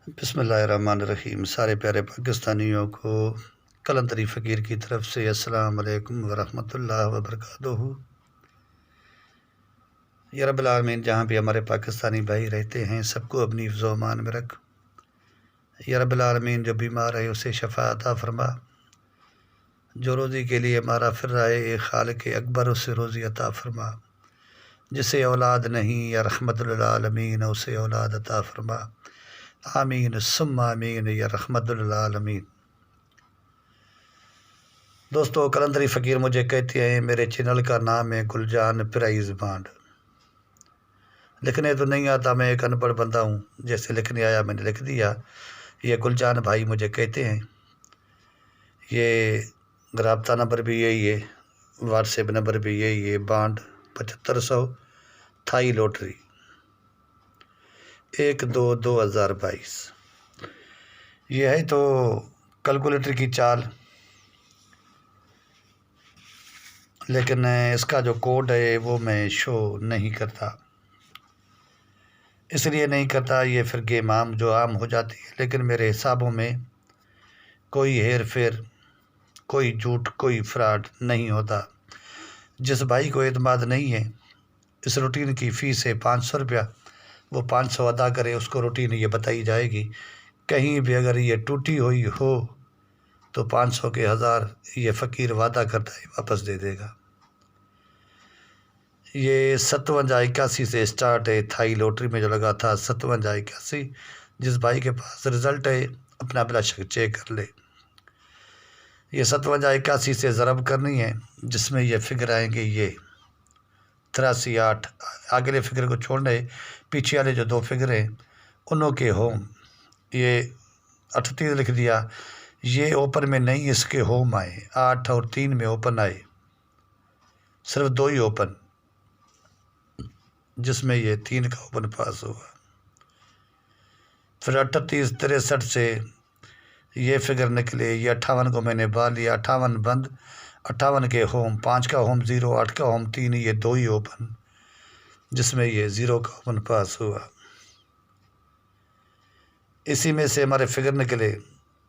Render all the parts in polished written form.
بسم اللہ الرحمن الرحیم۔ سارے پیارے پاکستانیوں کو کلندری فقیر کی طرف سے السلام علیکم ورحمۃ اللہ وبرکاتہ۔ یا رب العالمین، جہاں بھی ہمارے پاکستانی بھائی رہتے ہیں سب کو اپنی حفظ و امان میں رکھ۔ یا رب العالمین، جو بیمار ہے اسے شفا عطا فرما، جو روزی کے لیے مارا پھر رہا ہے خالق اکبر اسے روزی عطا فرما، جسے اولاد نہیں یا رحمت للعالمین اسے اولاد عطا فرما، آمین ثم آمین یا رحمت للعالمین۔ دوستو، کلندری فقیر مجھے کہتے ہیں میرے چینل کا نام ہے گلجان پرائز بانڈ۔ لکھنے تو نہیں آتا، میں ایک ان پڑھ بندہ ہوں، جیسے لکھنے آیا میں نے لکھ دیا۔ یہ گلجان بھائی مجھے کہتے ہیں، یہ رابطہ نمبر بھی یہی ہے، واٹس ایپ نمبر بھی یہی ہے، بانڈ 7500 تھائی لوٹری 1/2/2022۔ یہ ہے تو کیلکولیٹر کی چال، لیکن اس کا جو کوڈ ہے وہ میں شو نہیں کرتا، اس لیے نہیں کرتا، یہ پھر گیم جو عام ہو جاتی ہے، لیکن میرے حسابوں میں کوئی ہیر پھیر، کوئی جھوٹ، کوئی فراڈ نہیں ہوتا۔ جس بھائی کو اعتماد نہیں ہے، اس روٹین کی فیس ہے 500 روپیہ، وہ 500 ادا کرے، اس کو روٹین یہ بتائی جائے گی۔ کہیں بھی اگر یہ ٹوٹی ہوئی ہو تو 500 کے 1000 یہ فقیر وعدہ کرتا ہے واپس دے دے گا۔ یہ 5781 سے سٹارٹ ہے، تھائی لوٹری میں جو لگا تھا 5781۔ جس بھائی کے پاس رزلٹ ہے اپنا بلا شک چیک کر لے۔ یہ 5781 سے ضرب کرنی ہے، جس میں یہ فگر آئیں گے، یہ 83/8۔ آگلے فگر کو چھوڑنا ہے، پیچھے والے جو دو فگر ہیں انہوں کے ہوم، یہ 38 لکھ دیا، یہ اوپن میں نہیں، اس کے ہوم آئے 8 اور 3 میں اوپن آئے، صرف 2 ہی اوپن، جس میں یہ 3 کا اوپن پاس ہوا۔ پھر 38 63 سے یہ فگر نکلے، یہ 58 کو میں نے بال لیا، 58 بند، 58 کے ہوم، 5 کا ہوم 0، 8 کا ہوم 3، یہ 2 ہی اوپن، جس میں یہ 0 کا اوپن پاس ہوا۔ اسی میں سے ہمارے فگر نکلے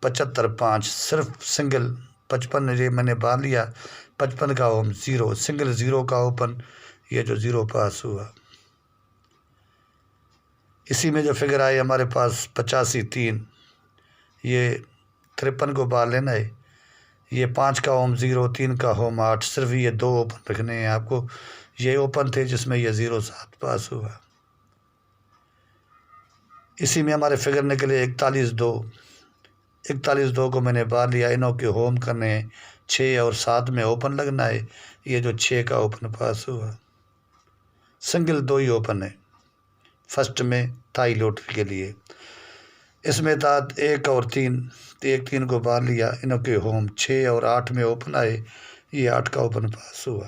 75/5، صرف سنگل 55، یہ میں نے بال لیا، 55 کا ہوم 0، سنگل 0 کا اوپن، یہ جو 0 پاس ہوا۔ اسی میں جو فگر آئے ہمارے پاس 85/3، یہ 53 کو بال لینا ہے، یہ 5 کا ہوم 0، 3 کا ہوم 8، صرف یہ 2 اوپن رکھنے ہیں آپ کو، یہ اوپن تھے جس میں یہ 07 پاس ہوا۔ اسی میں ہمارے فگر نکلے 41/2، 41/2 کو میں نے بال لیا، انہوں کے ہوم کرنے ہیں، 6 اور 7 میں اوپن لگنا ہے، یہ جو 6 کا اوپن پاس ہوا۔ سنگل 2 ہی اوپن ہے فرسٹ میں تھائی لوٹری کے لیے۔ اس میں تھا 1 اور 3، 1 3 کو بال لیا، انہوں کے ہوم 6 اور 8 میں اوپن آئے، یہ 8 کا اوپن پاس ہوا۔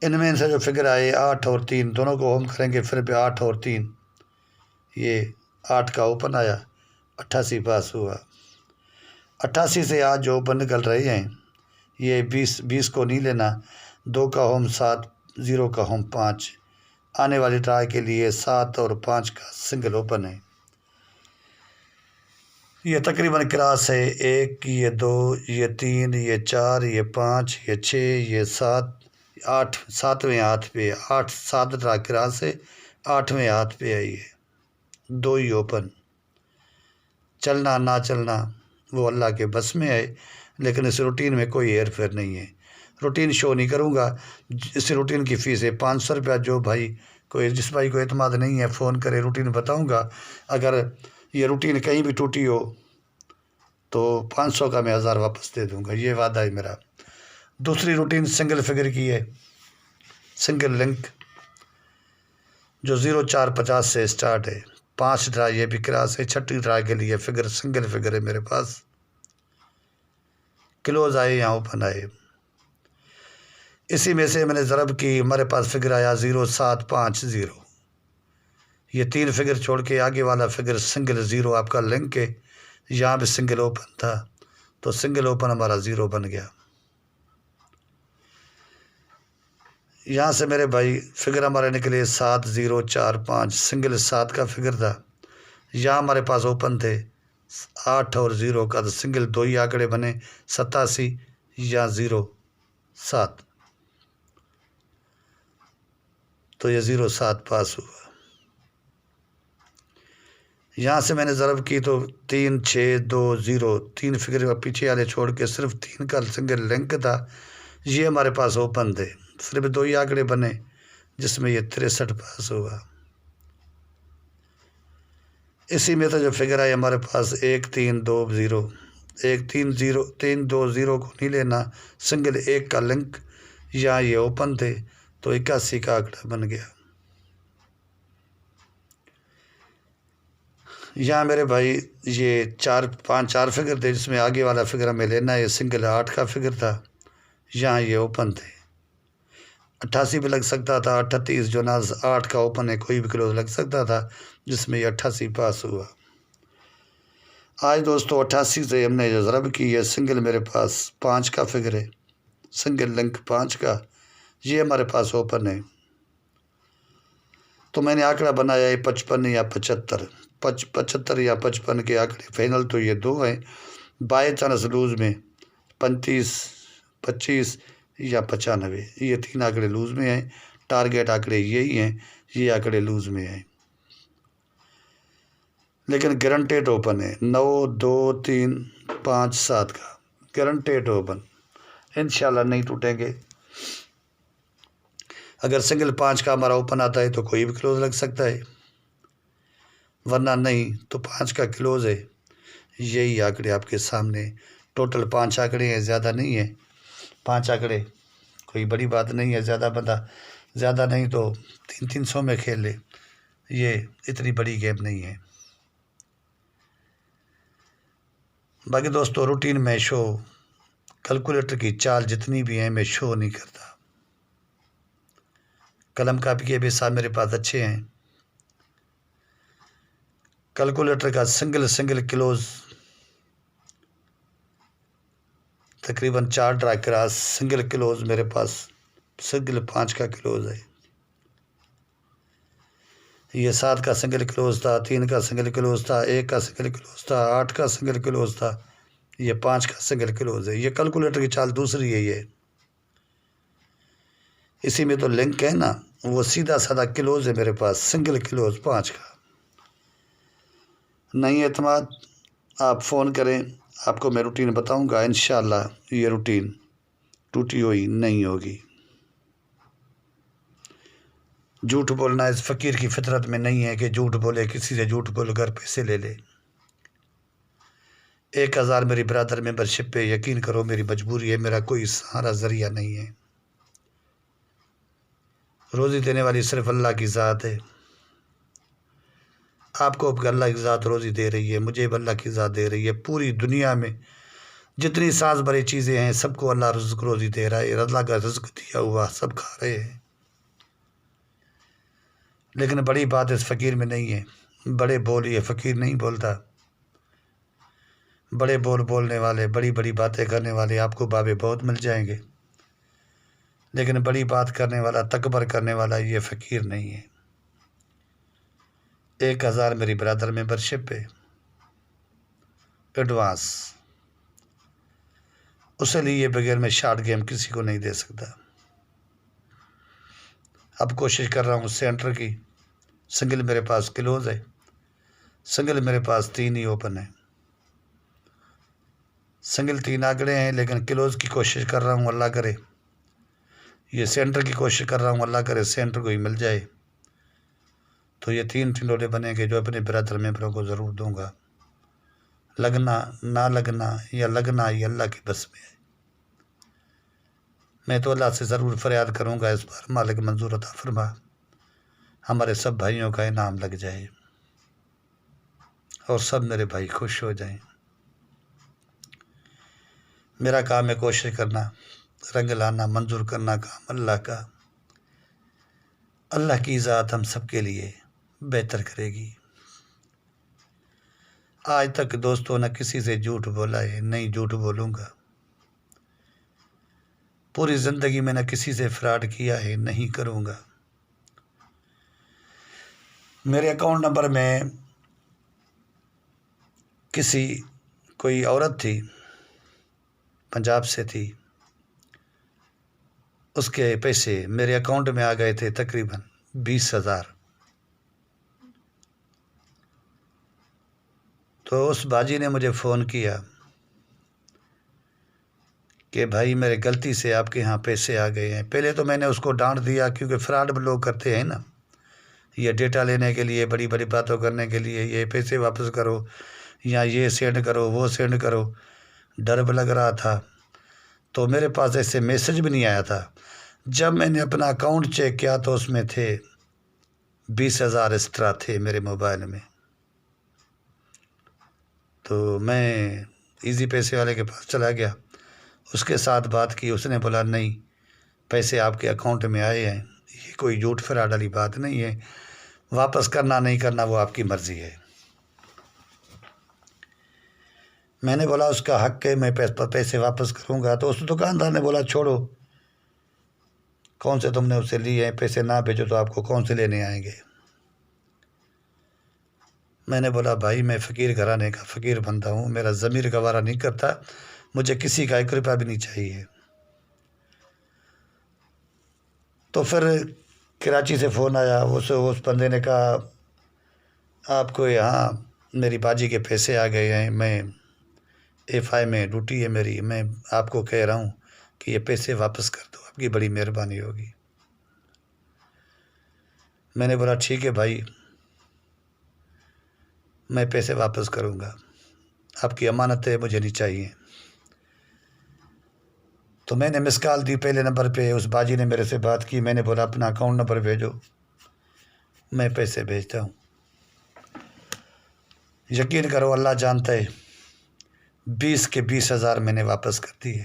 ان میں سے جو فگر آئے 8 اور 3 دونوں کو ہوم کریں گے، پھر بھی 8 اور 3، یہ 8 کا اوپن آیا، 88 پاس ہوا۔ 88 سے آج جو اوپن نکل رہے ہیں، یہ 20 کو نہیں لینا، 2 کا ہوم 7، 0 کا ہوم 5، آنے والی ٹرائی کے لیے 7 اور 5 کا سنگل اوپن ہے۔ یہ تقریباً کراس ہے، 1، یہ 2، یہ 3، یہ 4، یہ 5، یہ 6، یہ 7، 8، 7ویں ہاتھ پہ 8، 7 ٹرائی کراس ہے، 8ویں ہاتھ پہ آئی ہے، 2 ہی اوپن۔ چلنا نہ چلنا وہ اللہ کے بس میں ہے، لیکن اس روٹین میں کوئی ہیر پھیر نہیں ہے۔ روٹین شو نہیں کروں گا، اس روٹین کی فیس ہے 500 روپیہ۔ جو بھائی جس بھائی کو اعتماد نہیں ہے فون کرے، روٹین بتاؤں گا، اگر یہ روٹین کہیں بھی ٹوٹی ہو تو 500 کا میں 1000 واپس دے دوں گا، یہ وعدہ ہے میرا۔ دوسری روٹین سنگل فگر کی ہے، سنگل لنک، جو 0450 سے سٹارٹ ہے، 5 ٹرائی یہ بھی کراس ہے، 6ٹھی ٹرائی کے لیے فگر سنگل فگر ہے میرے پاس، کلوز آئے یا اوپن آئے۔ اسی میں سے میں نے ضرب کی، ہمارے پاس فگر آیا 0750، یہ 3 فگر چھوڑ کے آگے والا فگر سنگل 0 آپ کا لنک ہے، یہاں بھی سنگل اوپن تھا تو سنگل اوپن ہمارا 0 بن گیا۔ یہاں سے میرے بھائی فگر ہمارے نکلے 7045 سنگل 7 کا فگر تھا، یہاں ہمارے پاس اوپن تھے 8 اور 0 کا، تو سنگل 2 ہی آنکڑے بنے 87 یا 07، تو یہ 07 پاس ہوا۔ یہاں سے میں نے ضرب کی تو 3 6 2 0، 3 فگر کا پیچھے والے چھوڑ کے صرف 3 کا سنگل لنک تھا، یہ ہمارے پاس اوپن تھے، صرف 2 ہی آنکڑے بنے جس میں یہ 63 پاس ہوا۔ اسی میں تو جو فگر آئی ہمارے پاس 1 3 2 0، 1 3 0 3 2 0 کو نہیں لینا، سنگل 1 کا لنک، یہاں یہ اوپن تھے تو 81 کا آنکڑا بن گیا۔ یہاں میرے بھائی یہ 4 فگر تھے جس میں آگے والا فگر ہمیں لینا ہے، یہ سنگل 8 کا فگر تھا، یہاں یہ اوپن تھے، 88 بھی لگ سکتا تھا، 38 جو نا 8 کا اوپن ہے کوئی بھی کلوز لگ سکتا تھا، جس میں یہ 88 پاس ہوا۔ آج دوستو 88 سے ہم نے جو ضرب کی ہے، سنگل میرے پاس 5 کا فگر ہے، سنگل لنک 5 کا، یہ ہمارے پاس اوپن ہے، تو میں نے آنکڑا بنایا ہے 55 یا 75، 75 یا 55 کے آنکڑے فائنل تو یہ 2 ہیں، بائی چانس لوز میں 35 25 یا 95، یہ 3 آنکڑے لوز میں ہیں، ٹارگیٹ آنکڑے یہی ہیں، یہ آنکڑے لوز میں ہیں، لیکن گارنٹیڈ اوپن ہے 9 2 3 5 7 کا گارنٹیڈ اوپن، انشاءاللہ نہیں ٹوٹیں گے۔ اگر سنگل 5 کا ہمارا اوپن آتا ہے تو کوئی بھی کلوز لگ سکتا ہے، ورنہ نہیں تو 5 کا کلوز ہے، یہی آنکڑے آپ کے سامنے، ٹوٹل 5 آنکڑے ہیں، زیادہ نہیں ہیں، 5 آنکڑے کوئی بڑی بات نہیں ہے، زیادہ نہیں تو 300 میں کھیل لے، یہ اتنی بڑی گیم نہیں ہے۔ باقی دوستو روٹین میں شو کیلکولیٹر کی چال جتنی بھی ہیں میں شو نہیں کرتا، قلم کاپی کے بھی حساب میرے پاس اچھے ہیں، کیلکولیٹر کا سنگل کلوز تقریباً 4 ڈرا کراس، سنگل کلوز میرے پاس سنگل 5 کا کلوز ہے، یہ 7 کا سنگل کلوز تھا، 3 کا سنگل کلوز تھا، 1 کا سنگل کلوز تھا، 8 کا سنگل کلوز تھا، یہ 5 کا سنگل کلوز ہے، یہ کیلکولیٹر کی چال دوسری ہے، یہ اسی میں تو لنک ہے نا، وہ سیدھا سادہ کلوز ہے میرے پاس، سنگل کلوز 5 کا۔ نہیں اعتماد آپ فون کریں، آپ کو میں روٹین بتاؤں گا، انشاءاللہ یہ روٹین ٹوٹی ہوئی نہیں ہوگی۔ جھوٹ بولنا اس فقیر کی فطرت میں نہیں ہے کہ جھوٹ بولے، کسی سے جھوٹ بول کر پیسے لے لے۔ 1000 میری برادر ممبرشپ پہ یقین کرو، میری مجبوری ہے، میرا کوئی سہارا ذریعہ نہیں ہے، روزی دینے والی صرف اللہ کی ذات ہے، آپ کو اللہ کی ذات روزی دے رہی ہے، مجھے بھی اللہ کی ذات دے رہی ہے، پوری دنیا میں جتنی ساز بھری چیزیں ہیں سب کو اللہ رزق روزی دے رہا ہے، اللہ کا رزق دیا ہوا سب کھا رہے ہیں، لیکن بڑی بات اس فقیر میں نہیں ہے، بڑے بول یہ فقیر نہیں بولتا، بڑے بولنے والے، بڑی بڑی باتیں کرنے والے آپ کو بابے بہت مل جائیں گے، لیکن بڑی بات کرنے والا، تکبر کرنے والا یہ فقیر نہیں ہے۔ 1000 میری برادر ممبرشپ پہ ایڈوانس، اسے لیے بغیر میں شارٹ گیم کسی کو نہیں دے سکتا۔ اب کوشش کر رہا ہوں سینٹر کی، سنگل میرے پاس کلوز ہے، سنگل میرے پاس 3 ہی اوپن ہے، سنگل 3 آنکڑے ہیں، لیکن کلوز کی کوشش کر رہا ہوں، اللہ کرے یہ سینٹر کی کوشش کر رہا ہوں، اللہ کرے سینٹر کو ہی مل جائے تو یہ 3 ٹنڈولے بنے گے جو اپنے برادر ممبروں کو ضرور دوں گا، لگنا نہ لگنا یا لگنا یہ اللہ کے بس میں ہے، میں تو اللہ سے ضرور فریاد کروں گا اس بار، مالک منظور عطا فرما، ہمارے سب بھائیوں کا انعام لگ جائے اور سب میرے بھائی خوش ہو جائیں۔ میرا کام ہے کوشش کرنا، رنگ لانا، منظور کرنا کام اللہ کا، اللہ کی ذات ہم سب کے لیے بہتر کرے گی۔ آج تک دوستوں نہ کسی سے جھوٹ بولا ہے، نہیں جھوٹ بولوں گا، پوری زندگی میں نہ کسی سے فراڈ کیا ہے، نہیں کروں گا۔ میرے اکاؤنٹ نمبر میں کوئی عورت تھی، پنجاب سے تھی، اس کے پیسے میرے اکاؤنٹ میں آ گئے تھے تقریباً 20,000۔ تو اس باجی نے مجھے فون کیا کہ بھائی میرے غلطی سے آپ کے ہاں پیسے آ گئے ہیں۔ پہلے تو میں نے اس کو ڈانٹ دیا، کیونکہ فراڈ لوگ کرتے ہیں نا، یہ ڈیٹا لینے کے لیے، بڑی بڑی باتوں کرنے کے لیے، یہ پیسے واپس کرو یا یہ سینڈ کرو وہ سینڈ کرو، ڈر بھی لگ رہا تھا۔ تو میرے پاس ایسے میسج بھی نہیں آیا تھا۔ جب میں نے اپنا اکاؤنٹ چیک کیا تو اس میں تھے 20,000 اس طرح تھے میرے موبائل میں۔ تو میں ایزی پیسے والے کے پاس چلا گیا، اس کے ساتھ بات کی۔ اس نے بولا نہیں، پیسے آپ کے اکاؤنٹ میں آئے ہیں، یہ کوئی جھوٹ فراڈ والی بات نہیں ہے، واپس کرنا نہیں کرنا وہ آپ کی مرضی ہے۔ میں نے بولا اس کا حق ہے، میں پیسے واپس کروں گا۔ تو اس دکاندار نے بولا چھوڑو، کون سے تم نے اسے لیے ہیں، پیسے نہ بھیجو تو آپ کو کون سے لینے آئیں گے۔ میں نے بولا بھائی میں فقیر گھرانے کا فقیر بندہ ہوں، میرا ضمیر گوارا نہیں کرتا، مجھے کسی کا 1 روپیہ بھی نہیں چاہیے۔ تو پھر کراچی سے فون آیا، اس بندے نے کہا آپ کو یہاں میری باجی کے پیسے آ گئے ہیں، میں FI میں ڈیوٹی ہے میری، میں آپ کو کہہ رہا ہوں کہ یہ پیسے واپس کر دو، آپ کی بڑی مہربانی ہوگی۔ میں نے بولا ٹھیک ہے بھائی، میں پیسے واپس کروں گا، آپ کی امانت ہے، مجھے نہیں چاہیے۔ تو میں نے مس کال دی پہلے نمبر پہ، اس باجی نے میرے سے بات کی۔ میں نے بولا اپنا اکاؤنٹ نمبر بھیجو، میں پیسے بھیجتا ہوں۔ یقین کرو اللہ جانتا ہے 20 کے 20,000 میں نے واپس کر دیے۔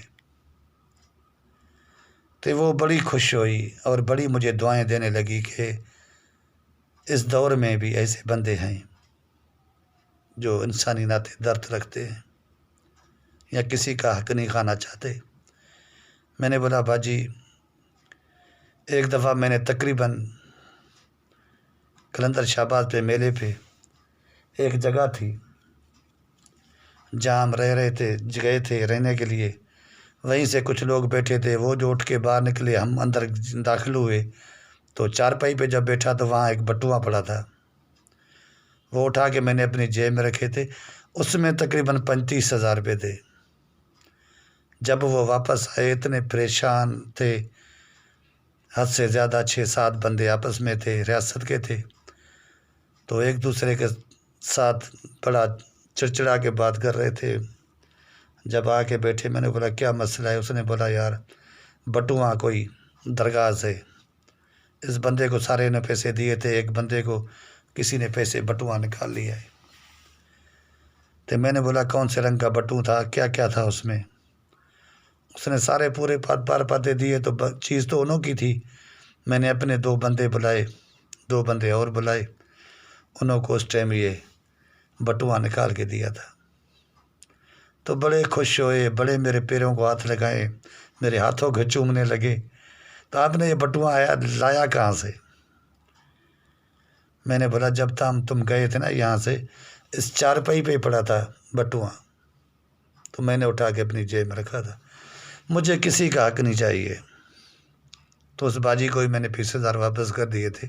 تو وہ بڑی خوش ہوئی اور بڑی مجھے دعائیں دینے لگی کہ اس دور میں بھی ایسے بندے ہیں جو انسانی ناطے درد رکھتے ہیں یا کسی کا حق نہیں کھانا چاہتے۔ میں نے بولا باجی، ایک دفعہ میں نے تقریباً قلندر شہباز پہ میلے پہ ایک جگہ تھی جہاں ہم رہے تھے، گئے تھے رہنے کے لیے، وہیں سے کچھ لوگ بیٹھے تھے، وہ جو اٹھ کے باہر نکلے، ہم اندر داخل ہوئے تو چارپائی پہ جب بیٹھا تو وہاں ایک بٹوا پڑا تھا، وہ اٹھا کے میں نے اپنی جیب میں رکھے تھے، اس میں تقریباً 35,000 روپے تھے۔ جب وہ واپس آئے اتنے پریشان تھے، حد سے زیادہ 6-7 بندے آپس میں تھے، ریاست کے تھے، تو ایک دوسرے کے ساتھ بڑا چڑچڑا کے بات کر رہے تھے۔ جب آ کے بیٹھے میں نے بولا کیا مسئلہ ہے؟ اس نے بولا یار بٹوا کوئی درگاہ سے، اس بندے کو سارے نے پیسے دیے تھے، ایک بندے کو کسی نے پیسے بٹوا نکال لیا ہے۔ تو میں نے بولا کون سے رنگ کا بٹو تھا، کیا کیا تھا اس میں؟ اس نے سارے پورے پار پاتے دیے، تو چیز تو انہوں کی تھی۔ میں نے اپنے 2 بندے بلائے، 2 بندے اور بلائے، انہوں کو اس ٹائم یہ بٹوا نکال کے دیا تھا۔ تو بڑے خوش ہوئے، بڑے میرے پیروں کو ہاتھ لگائے، میرے ہاتھوں کو چومنے لگے۔ تو آپ نے یہ بٹوا لایا کہاں سے؟ میں نے بولا جب تم گئے تھے نا یہاں سے، اس چارپائی پہ پڑا تھا بٹوا، تو میں نے اٹھا کے اپنی جیب میں رکھا تھا، مجھے کسی کا حق نہیں چاہیے۔ تو اس باجی کو ہی میں نے 20,000 واپس کر دیے تھے۔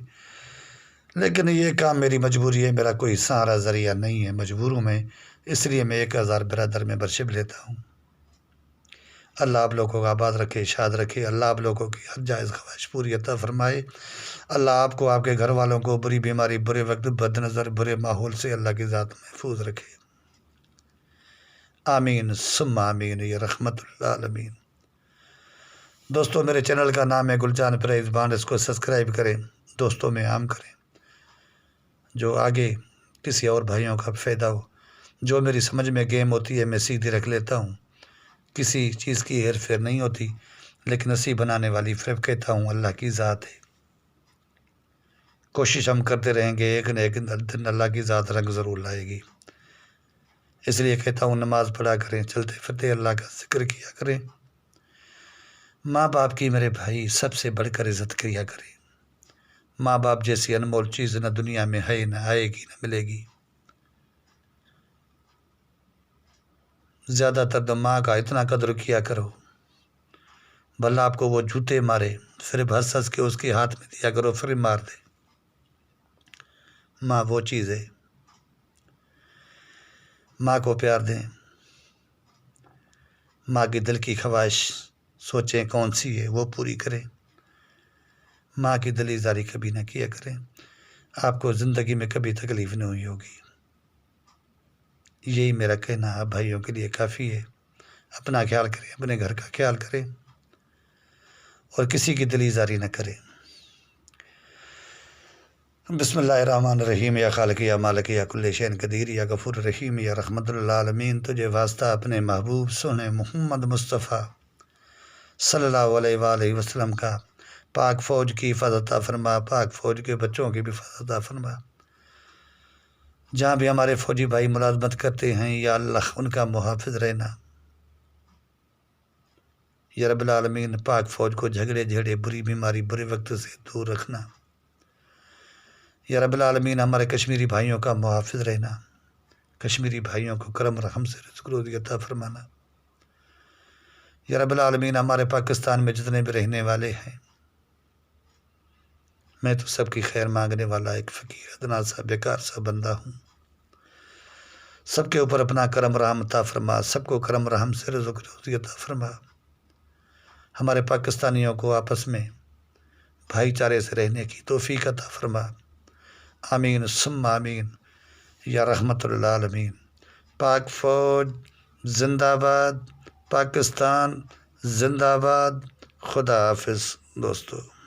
لیکن یہ کام میری مجبوری ہے، میرا کوئی سہارا ذریعہ نہیں ہے، مجبور ہوں میں، اس لیے میں 1,000 برادر میں برشپ لیتا ہوں۔ اللہ آپ لوگوں کو آباد رکھے، شاد رکھے، اللہ آپ لوگوں کی ہر جائز خواہش پوری عطا فرمائے، اللہ آپ کو، آپ کے گھر والوں کو بری بیماری، برے وقت، بد نظر، برے ماحول سے اللہ کی ذات محفوظ رکھے۔ آمین ثم آمین یا رحمت العالمین۔ دوستو میرے چینل کا نام ہے گلجان پریز بانڈ، اس کو سبسکرائب کریں، دوستوں میں عام کریں، جو آگے کسی اور بھائیوں کا فائدہ ہو۔ جو میری سمجھ میں گیم ہوتی ہے میں سیدھی رکھ لیتا ہوں، کسی چیز کی ہیر پھیر نہیں ہوتی، لیکن نصیب بنانے والی فریب کہتا ہوں اللہ کی ذات ہے۔ کوشش ہم کرتے رہیں گے، ایک نہ ایک دن اللہ کی ذات رنگ ضرور لائے گی۔ اس لیے کہتا ہوں نماز پڑھا کریں، چلتے پھرتے اللہ کا ذکر کیا کریں، ماں باپ کی میرے بھائی سب سے بڑھ کر عزت کیا کرے۔ ماں باپ جیسی انمول چیز نہ دنیا میں ہے، نہ آئے گی، نہ ملے گی۔ زیادہ تر تو ماں کا اتنا قدر کیا کرو، بھلا آپ کو وہ جوتے مارے پھر ہنس ہنس کے اس کے ہاتھ میں دیا کرو، پھر مار دے۔ ماں وہ چیز ہے، ماں کو پیار دیں۔ ماں کی دل کی خواہش سوچیں کون سی ہے، وہ پوری کریں۔ ماں کی دل ازاری کبھی نہ کیا کریں، آپ کو زندگی میں کبھی تکلیف نہیں ہوئی ہوگی۔ یہی میرا کہنا آپ بھائیوں کے لیے کافی ہے۔ اپنا خیال کریں، اپنے گھر کا خیال کریں، اور کسی کی دل ازاری نہ کریں۔ بسم اللہ الرحمن الرحیم۔ یا خالق یا مالک یا کل شین قدیر یا غفور رحیم یا رحمت للعالمین، تجھے واسطہ اپنے محبوب سونے محمد مصطفیٰ صلی اللہ علیہ وآلہ وسلم کا، پاک فوج کی حفاظت عطا فرما، پاک فوج کے بچوں کی بھی حفاظت عطا فرما۔ جہاں بھی ہمارے فوجی بھائی ملازمت کرتے ہیں یا اللہ ان کا محافظ رہنا۔ یا رب العالمین پاک فوج کو جھگڑے جھیڑے، بری بیماری، برے وقت سے دور رکھنا۔ یا رب العالمین ہمارے کشمیری بھائیوں کا محافظ رہنا، کشمیری بھائیوں کو کرم رحم سے رزق روزی عطا فرمانا۔ یا رب العالمین ہمارے پاکستان میں جتنے بھی رہنے والے ہیں، میں تو سب کی خیر مانگنے والا ایک فقیر ادنا سا بیکار سا بندہ ہوں۔ سب کے اوپر اپنا کرم رحم عطا فرما، سب کو کرم رحم سے رزق روزی عطا فرما۔ ہمارے پاکستانیوں کو آپس میں بھائی چارے سے رہنے کی توفیق عطا فرما۔ آمین ثم آمین یا رحمت للعالمین۔ پاک فوج زندہ باد، پاکستان زندہ باد۔ خدا حافظ دوستو۔